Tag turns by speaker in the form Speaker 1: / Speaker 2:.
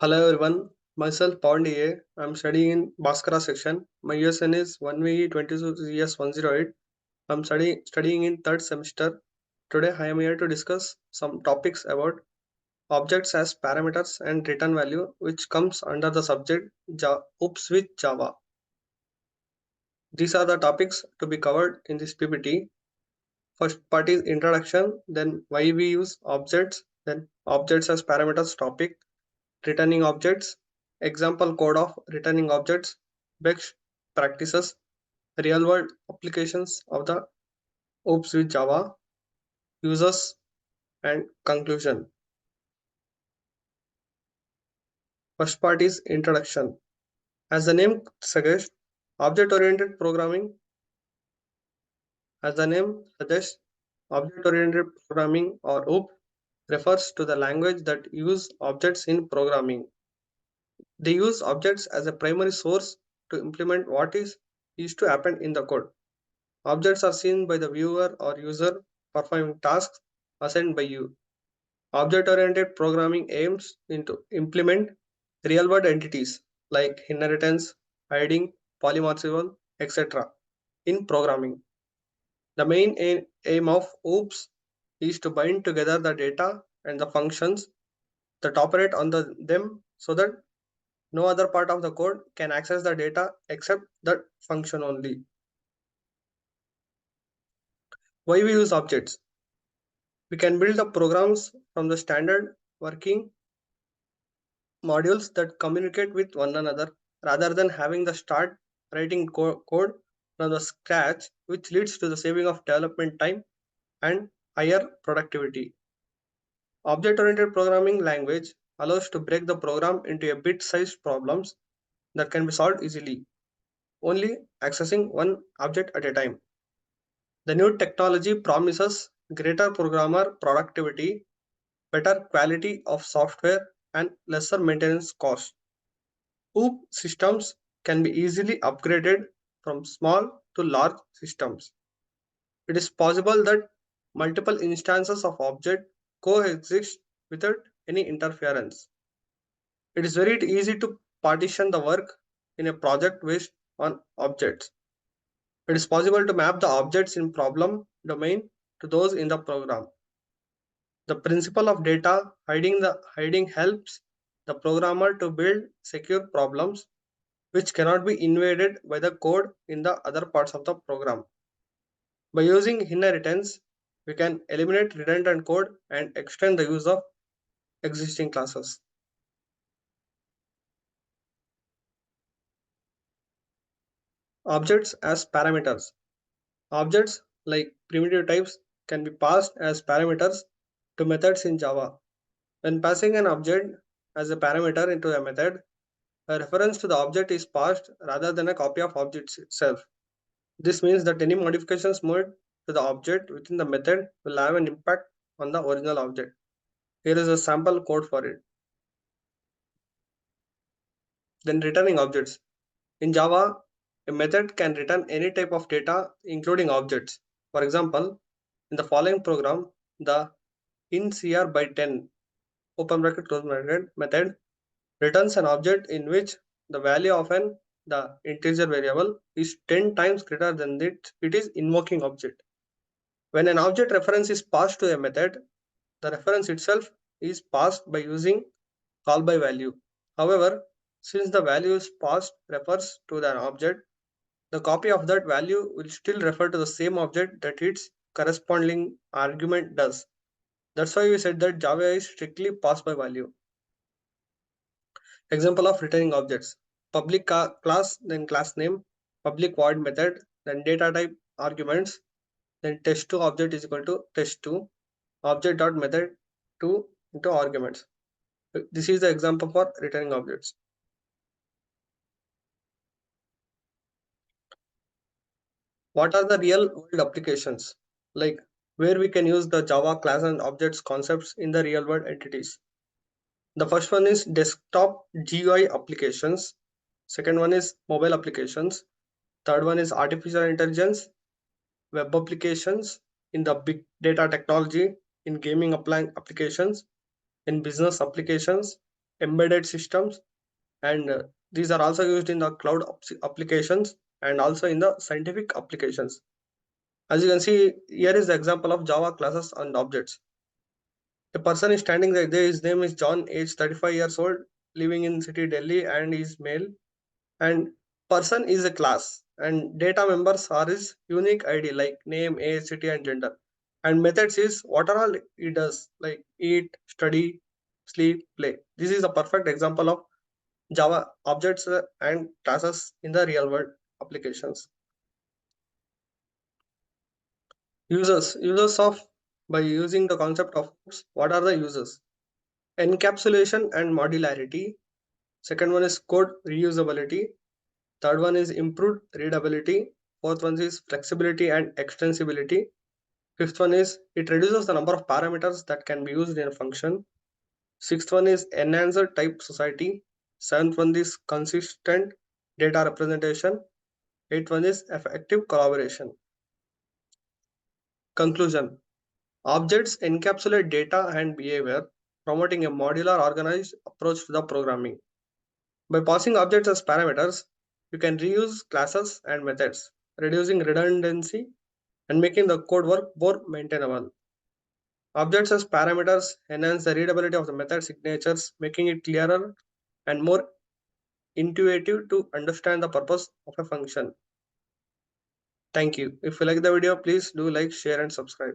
Speaker 1: Hello everyone, myself Pawan DA. I'm studying in Bhaskara section. My USN is 1VE22CS108. I'm studying in third semester. Today I am here to discuss some topics about objects as parameters and return value which comes under the subject OOPS with Java. These are the topics to be covered in this PPT. First part is introduction, then why we use objects, then objects as parameters topic, returning objects, example code of returning objects, best practices, real world applications of the OOPS with Java, users, and conclusion. First part is introduction. As the name suggests, object oriented programming, as the name suggests, object oriented programming or OOP refers to the language that use objects in programming. They use objects as a primary source to implement what is to happen in the code. Objects are seen by the viewer or user performing tasks assigned by you. Object-oriented programming aims to implement real-world entities like inheritance, hiding, polymorphism, etc. in programming. The main aim of OOPS is to bind together the data and the functions that operate on them so that no other part of the code can access the data except that function only. Why we use objects? We can build the programs from the standard working modules that communicate with one another rather than having the start writing code from the scratch, which leads to the saving of development time and higher productivity. Object-oriented programming language allows to break the program into a bit-sized problems that can be solved easily, only accessing one object at a time. The new technology promises greater programmer productivity, better quality of software, and lesser maintenance costs. OOP systems can be easily upgraded from small to large systems. It is possible that multiple instances of object coexist without any interference. It is very easy to partition the work in a project based on objects. It is possible to map the objects in problem domain to those in the program. The principle of data hiding helps the programmer to build secure problems which cannot be invaded by the code in the other parts of the program. By using inheritance, we can eliminate redundant code and extend the use of existing classes. Objects as parameters. Objects like primitive types can be passed as parameters to methods in Java. When passing an object as a parameter into a method, a reference to the object is passed rather than a copy of object itself. This means that any modifications made to the object within the method will have an impact on the original object. Here is a sample code for it. Then returning objects. In Java, a method can return any type of data including objects. For example, in the following program, the incr by 10 open bracket close bracket method returns an object in which the value of the integer variable is 10 times greater than it is invoking object. When an object reference is passed to a method, the reference itself is passed by using call by value. However, since the value is passed refers to the object, the copy of that value will still refer to the same object that its corresponding argument does. That's why we said that Java is strictly pass by value. Example of returning objects. Public class, then class name, public void method, then data type arguments, then test2 object is equal to test2, object dot method 2 into arguments. This is the example for returning objects. What are the real world applications? Like where we can use the Java class and objects concepts in the real world entities. The first one is desktop GUI applications. Second one is mobile applications. Third one is artificial intelligence, web applications, in the big data technology, in gaming applications, in business applications, embedded systems, and these are also used in the cloud applications and also in the scientific applications. As you can see, here is the example of Java classes and objects. A person is standing there. His name is John, age 35 years old, living in city Delhi, and is male. And person is a class, and data members are his unique ID like name, age, city, and gender. And methods is what are all he does like eat, study, sleep, play. This is a perfect example of Java objects and classes in the real world applications. Users of by using the concept of what are the users? Encapsulation and modularity. Second one is code reusability. Third one is improved readability. Fourth one is flexibility and extensibility. Fifth one is it reduces the number of parameters that can be used in a function. Sixth one is enhancer type society. Seventh one is consistent data representation. Eighth one is effective collaboration. Conclusion. Objects encapsulate data and behavior, promoting a modular organized approach to the programming. By passing objects as parameters, you can reuse classes and methods, reducing redundancy and making the code work more maintainable. Objects as parameters enhance the readability of the method signatures, making it clearer and more intuitive to understand the purpose of a function. Thank you. If you like the video, please do like, share, and subscribe.